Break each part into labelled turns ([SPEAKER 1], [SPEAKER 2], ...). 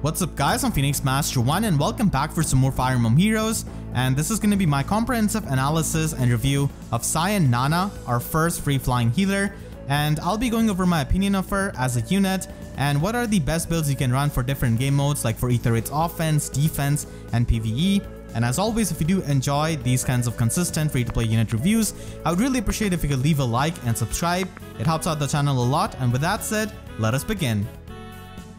[SPEAKER 1] What's up guys, I'm Phoenix Master 1 and welcome back for some more Fire Emblem Heroes, and this is going to be my comprehensive analysis and review of Scion Nanna, our first free flying healer, and I'll be going over my opinion of her as a unit and what are the best builds you can run for different game modes like for Aether rates offense, defense, and PvE. And as always, if you do enjoy these kinds of consistent free-to-play unit reviews, I would really appreciate if you could leave a like and subscribe. It helps out the channel a lot, and with that said, let us begin.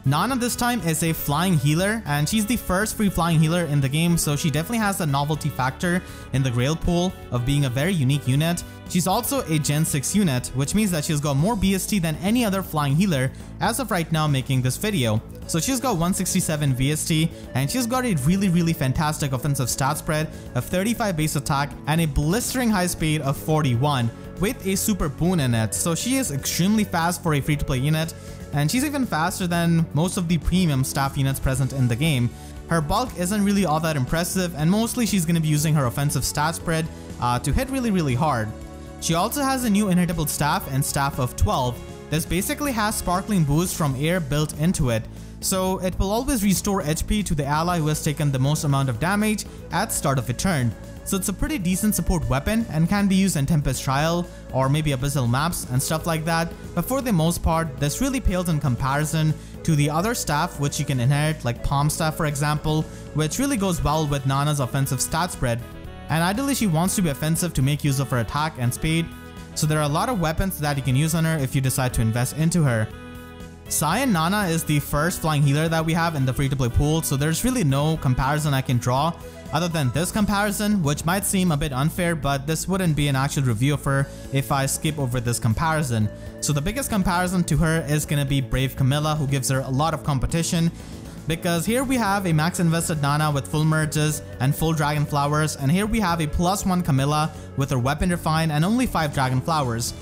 [SPEAKER 1] Nanna this time is a flying healer, and she's the first free flying healer in the game, so she definitely has the novelty factor in the Grail pool of being a very unique unit. She's also a Gen 6 unit, which means that she's got more BST than any other flying healer as of right now making this video. So she's got 167 VST, and she's got a really fantastic offensive stat spread of 35 base attack and a blistering high speed of 41 with a super boon in it. So she is extremely fast for a free-to-play unit, and she's even faster than most of the premium staff units present in the game. Her bulk isn't really all that impressive, and mostly she's going to be using her offensive stat spread to hit really hard. She also has a new inhittable staff and Staff of 12. This basically has sparkling boost from air built into it, so it will always restore HP to the ally who has taken the most amount of damage at start of a turn. So it's a pretty decent support weapon and can be used in Tempest Trial or maybe Abyssal maps and stuff like that, but for the most part this really pales in comparison to the other staff which you can inherit, like Palm Staff for example, which really goes well with Nanna's offensive stat spread. And ideally she wants to be offensive to make use of her attack and speed, so there are a lot of weapons that you can use on her if you decide to invest into her. Scion Nanna is the first flying healer that we have in the free-to-play pool, so there's really no comparison I can draw other than this comparison, which might seem a bit unfair, but this wouldn't be an actual review of her if I skip over this comparison. So the biggest comparison to her is gonna be Brave Camilla, who gives her a lot of competition, because here we have a max invested Nanna with full merges and full dragon flowers, and here we have a +1 Camilla with her weapon refine and only 5 dragon flowers.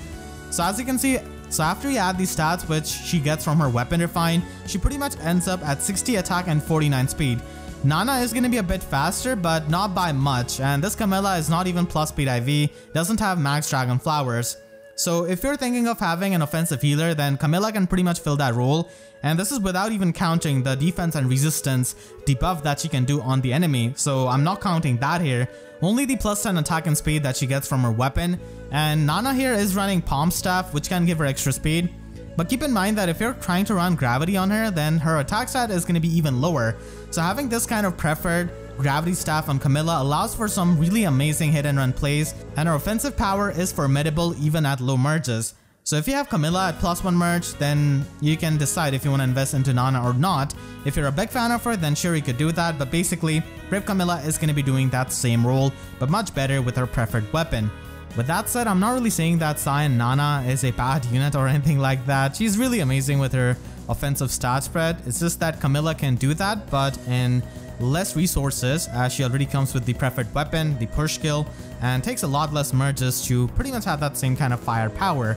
[SPEAKER 1] So as you can see, after you add these stats which she gets from her weapon refine, she pretty much ends up at 60 attack and 49 speed. Nanna is going to be a bit faster, but not by much, and this Camilla is not even plus speed IV, doesn't have max dragon flowers. So if you're thinking of having an offensive healer, then Camilla can pretty much fill that role, and this is without even counting the defense and resistance debuff that she can do on the enemy, so I'm not counting that here, only the +10 attack and speed that she gets from her weapon. And Nanna here is running Palm Staff, which can give her extra speed. But keep in mind that if you're trying to run gravity on her, then her attack stat is going to be even lower. So having this kind of preferred gravity staff on Camilla allows for some really amazing hit and run plays, and her offensive power is formidable even at low merges. So if you have Camilla at +1 merge, then you can decide if you want to invest into Nanna or not. If you're a big fan of her, then sure you could do that, but basically Brave Camilla is going to be doing that same role, but much better with her preferred weapon. With that said, I'm not really saying that Scion Nanna is a bad unit or anything like that. She's really amazing with her offensive stat spread. It's just that Camilla can do that, but in less resources, as she already comes with the preferred weapon, the push skill, and takes a lot less merges to pretty much have that same kind of firepower.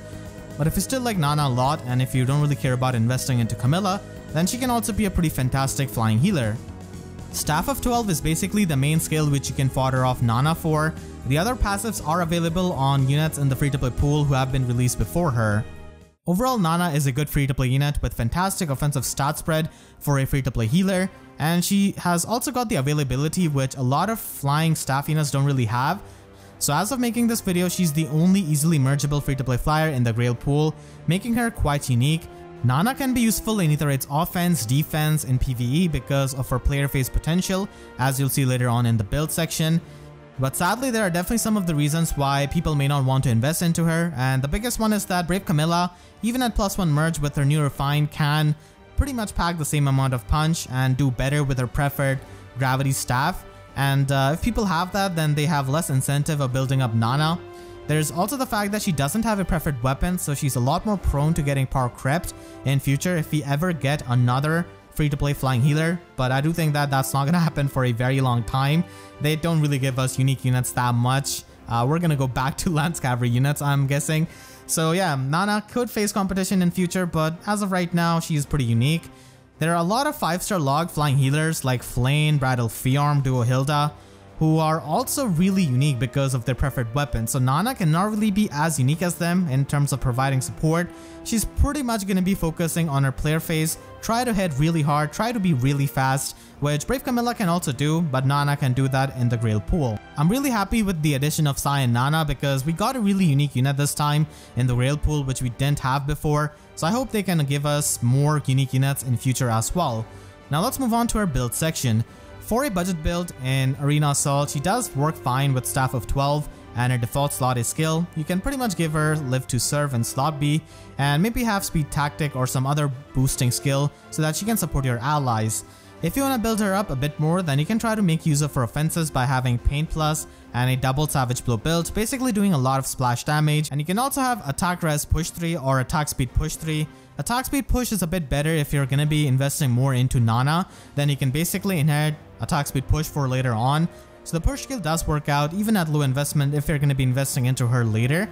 [SPEAKER 1] But if you still like Nanna a lot, and if you don't really care about investing into Camilla, then she can also be a pretty fantastic flying healer. Staff of 12 is basically the main skill which you can fodder off Nanna for. The other passives are available on units in the free-to-play pool who have been released before her. Overall, Nanna is a good free-to-play unit with fantastic offensive stat spread for a free-to-play healer, and she has also got the availability which a lot of flying staff units don't really have. So as of making this video, she's the only easily mergeable free-to-play flyer in the Grail pool, making her quite unique. Nanna can be useful in either its offense, defense, and PvE because of her player phase potential, as you'll see later on in the build section. But sadly, there are definitely some of the reasons why people may not want to invest into her, and the biggest one is that Brave Camilla, even at +1 merge with her new refine, can pretty much pack the same amount of punch and do better with her preferred gravity staff. And if people have that, then they have less incentive of building up Nanna. There's also the fact that she doesn't have a preferred weapon, so she's a lot more prone to getting power crept in future if we ever get another free-to-play flying healer, but I do think that that's not gonna happen for a very long time. They don't really give us unique units that much. We're gonna go back to Lance Cavalry units, I'm guessing. So yeah, Nanna could face competition in future, but as of right now, she's pretty unique. There are a lot of 5-star log flying healers like Flane, Bridal Freearm, Duo Hilda, who are also really unique because of their preferred weapon. So Nanna cannot really be as unique as them in terms of providing support. She's pretty much going to be focusing on her player phase, try to hit really hard, try to be really fast, which Brave Camilla can also do, but Nanna can do that in the Grail pool. I'm really happy with the addition of Scion Nanna because we got a really unique unit this time in the Grail pool, which we didn't have before. So I hope they can give us more unique units in future as well. Now let's move on to our build section. For a budget build in Arena Assault, she does work fine with Staff of 12 and her default slot A skill. You can pretty much give her Live to Serve in slot B and maybe have Speed Tactic or some other boosting skill so that she can support your allies. If you want to build her up a bit more, then you can try to make use of her offenses by having Pain Plus and a double Savage Blow build, basically doing a lot of splash damage. And you can also have Attack Res Push 3 or Attack Speed Push 3. Attack Speed Push is a bit better if you're going to be investing more into Nanna, then you can basically inherit Attack Speed Push for later on. So the push skill does work out even at low investment if you're going to be investing into her later.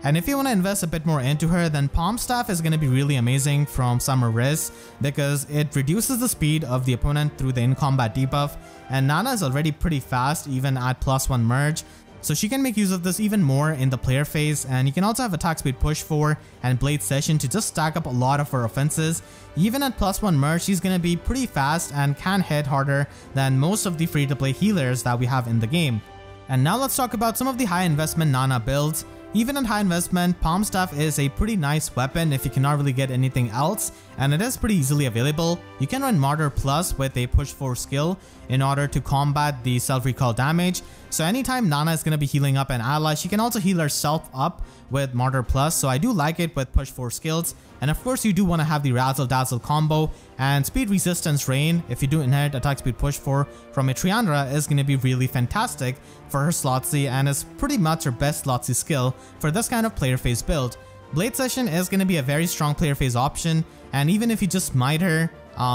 [SPEAKER 1] And if you want to invest a bit more into her, then Palm Staff is going to be really amazing from Summer Riz because it reduces the speed of the opponent through the in-combat debuff, and Nanna is already pretty fast even at +1 merge. So she can make use of this even more in the player phase, and you can also have Attack Speed Push 4 and Blade Session to just stack up a lot of her offenses. Even at +1 merge, she's going to be pretty fast and can hit harder than most of the free-to-play healers that we have in the game. And now let's talk about some of the high investment Nanna builds. Even at high investment, Palm Staff is a pretty nice weapon if you cannot really get anything else, and it is pretty easily available. You can run Martyr Plus with a Push 4 skill in order to combat the self-recall damage. So anytime Nanna is going to be healing up an ally, she can also heal herself up with Martyr Plus, so I do like it with Push 4 skills. And of course you do want to have the Razzle Dazzle combo, and Speed Resistance Rain, if you do inherit Attack Speed Push 4 from a Triandra, is going to be really fantastic for her slot C and is pretty much her best slot C skill for this kind of player phase build. Blade Session is going to be a very strong player phase option, and even if you just smite her,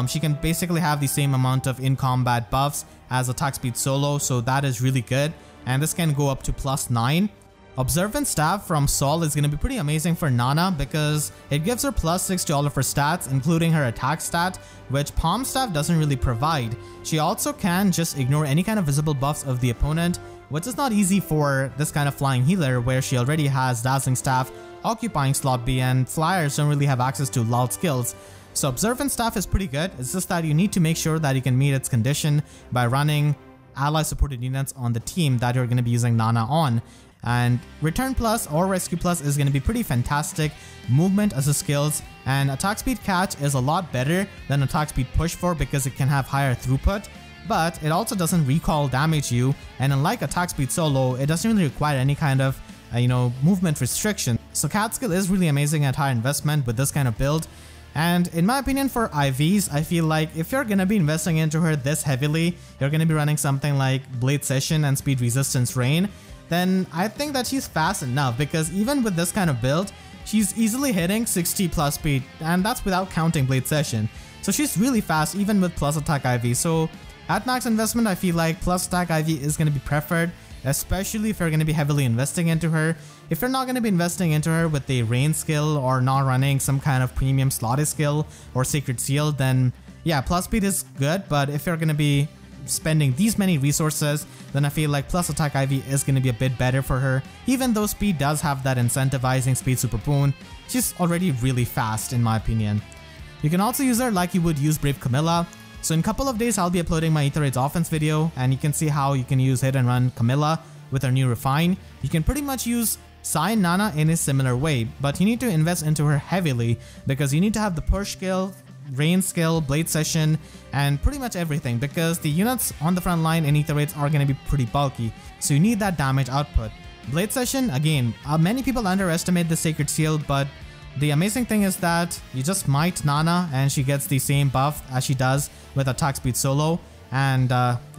[SPEAKER 1] she can basically have the same amount of in-combat buffs as Attack Speed Solo, so that is really good, and this can go up to +9. Observant Staff from Sol is going to be pretty amazing for Nanna because it gives her +6 to all of her stats, including her attack stat, which Palm Staff doesn't really provide. She also can just ignore any kind of visible buffs of the opponent, which is not easy for this kind of flying healer where she already has Dazzling Staff, occupying slot B, and flyers don't really have access to lull skills. So Observant Staff is pretty good, it's just that you need to make sure that you can meet its condition by running ally supported units on the team that you're going to be using Nanna on. And Return Plus or Rescue Plus is going to be pretty fantastic, movement as a skills, and Attack Speed Catch is a lot better than Attack Speed Push 4 because it can have higher throughput, but it also doesn't recall damage you, and unlike Attack Speed Solo, it doesn't really require any kind of movement restriction. So Cat skill is really amazing at high investment with this kind of build. And in my opinion, for IVs, I feel like if you're gonna be investing into her this heavily, you're gonna be running something like Blade Session and Speed Resistance Rain, then I think that she's fast enough because even with this kind of build, she's easily hitting 60 plus speed, and that's without counting Blade Session. So she's really fast even with plus attack IV. So at max investment, I feel like plus attack IV is going to be preferred, especially if you're going to be heavily investing into her. If you're not going to be investing into her with a rain skill or not running some kind of premium slotted skill or Sacred Seal, then yeah, plus speed is good, but if you're going to be spending these many resources, then I feel like plus attack IV is going to be a bit better for her. Even though speed does have that incentivizing speed super boon, she's already really fast in my opinion. You can also use her like you would use Brave Camilla. So in a couple of days I'll be uploading my Aether Raids offense video, and you can see how you can use hit and run Camilla with her new refine. You can pretty much use Scion Nanna in a similar way, but you need to invest into her heavily because you need to have the push skill, rain skill, Blade Session, and pretty much everything, because the units on the front line in Aether Raids are going to be pretty bulky, so you need that damage output. Blade Session, again, many people underestimate the Sacred Seal, but the amazing thing is that you just smite Nanna and she gets the same buff as she does with attack speed solo, and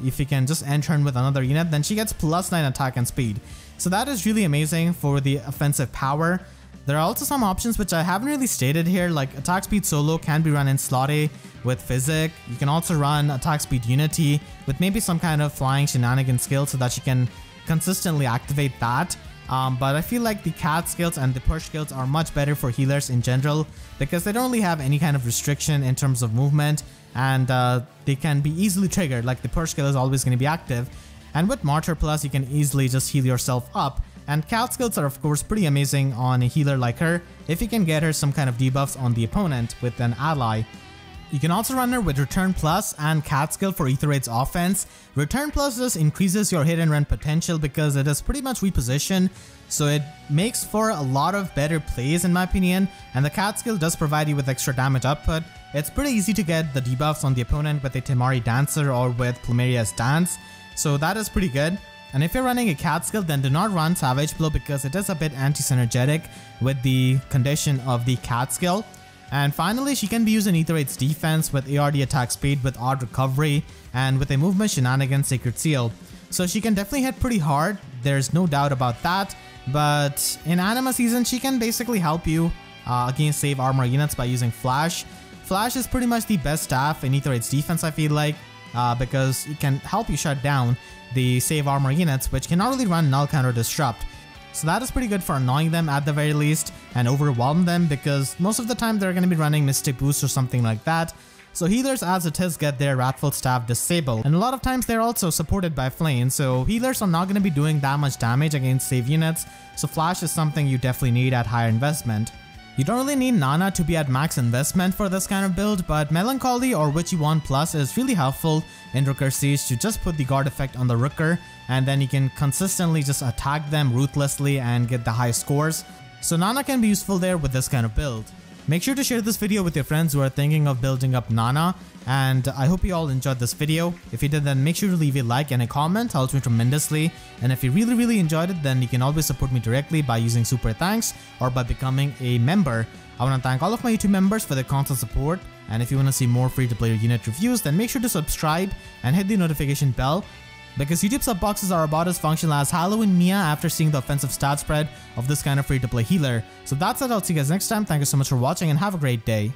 [SPEAKER 1] if you can just end turn with another unit, then she gets +9 attack and speed. So that is really amazing for the offensive power. There are also some options which I haven't really stated here, like attack speed solo can be run in slot A with Physic. You can also run attack speed Unity with maybe some kind of flying shenanigan skill so that you can consistently activate that. But I feel like the cat skills and the push skills are much better for healers in general because they don't really have any kind of restriction in terms of movement, and they can be easily triggered. Like the push skill is always going to be active, and with Martyr Plus you can easily just heal yourself up. And cat skills are of course pretty amazing on a healer like her if you can get her some kind of debuffs on the opponent with an ally. You can also run her with Return Plus and Cat Skill for Aether Raid's offense. Return Plus just increases your hit and run potential because it is pretty much repositioned, so it makes for a lot of better plays in my opinion, and the Cat Skill does provide you with extra damage output. It's pretty easy to get the debuffs on the opponent with a Temari Dancer or with Plumeria's Dance, so that is pretty good. And if you're running a Cat Skill, then do not run Savage Blow because it is a bit anti-synergetic with the condition of the Cat Skill. And finally, she can be used in Aether Raid's defense with ARD attack speed with odd recovery and with a movement shenanigan Sacred Seal. So she can definitely hit pretty hard, there's no doubt about that, but in Anima Season she can basically help you against save armor units by using Flash. Flash is pretty much the best staff in Aether Raid's defense I feel like, because it can help you shut down the save armor units which cannot really run Null Counter Disrupt. So that is pretty good for annoying them at the very least and overwhelm them because most of the time they're going to be running Mystic Boost or something like that. So healers as it is get their Wrathful Staff disabled, and a lot of times they're also supported by Flame, so healers are not going to be doing that much damage against save units, so Flash is something you definitely need at higher investment. You don't really need Nanna to be at max investment for this kind of build, but Melancholy or Witchy Wand Plus is really helpful in Rokkr Siege to just put the guard effect on the Rokkr, and then you can consistently just attack them ruthlessly and get the high scores. So Nanna can be useful there with this kind of build. Make sure to share this video with your friends who are thinking of building up Nanna, and I hope you all enjoyed this video. If you did, then make sure to leave a like and a comment, helps me tremendously. And if you really enjoyed it, then you can always support me directly by using Super Thanks or by becoming a member. I want to thank all of my YouTube members for their constant support, and if you want to see more free-to-play unit reviews, then make sure to subscribe and hit the notification bell, because YouTube sub boxes are about as functional as Halloween Mia after seeing the offensive stat spread of this kind of free-to-play healer. So that's it, I'll see you guys next time. Thank you so much for watching and have a great day.